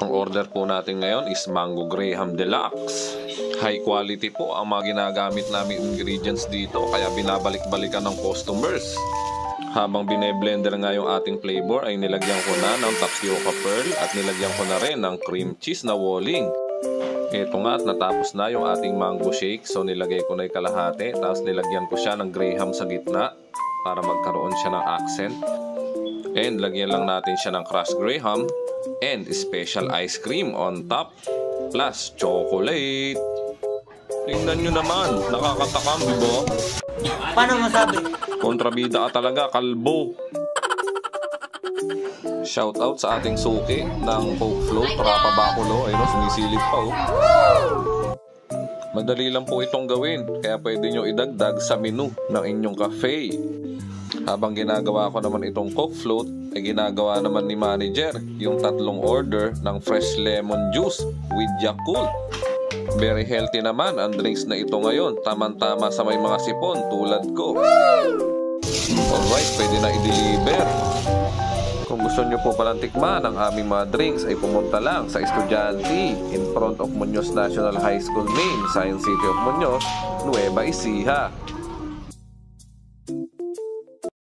Ang order po natin ngayon is Mango Graham Deluxe. High quality po ang mga ginagamit namin ingredients dito, kaya binabalik-balikan ng customers. Habang bine-blender nga yung ating flavor ay nilagyan ko na ng tapioca pearl at nilagyan ko na rin ng cream cheese na walling. Ito nga at natapos na yung ating mango shake, so nilagay ko na yung kalahati, tapos nilagyan ko siya ng graham sa gitna para magkaroon siya ng accent. And lagyan lang natin siya ng crushed graham and special ice cream on top plus chocolate. Tingnan nyo naman, nakakatakam, diba? Paano masabi? Kontrabida ka talaga, kalbo. Shout out sa ating suki ng Coke Float, Rapa Baculo. Ayun, sumisilip pa, oh. Madali lang po itong gawin, kaya pwede nyo idagdag sa menu ng inyong cafe. Habang ginagawa ko naman itong Coke Float, ay ginagawa naman ni manager yung 3 order ng fresh lemon juice with Yakult. Very healthy naman ang drinks na ito ngayon, tamang-tama sa may mga sipon tulad ko. Alright, pwede na i-deliver. Kung gusto nyo po palang tikman ang aming mga drinks ay pumunta lang sa Estudyante in front of Muñoz National High School Main, Science City of Muñoz, Nueva Ecija.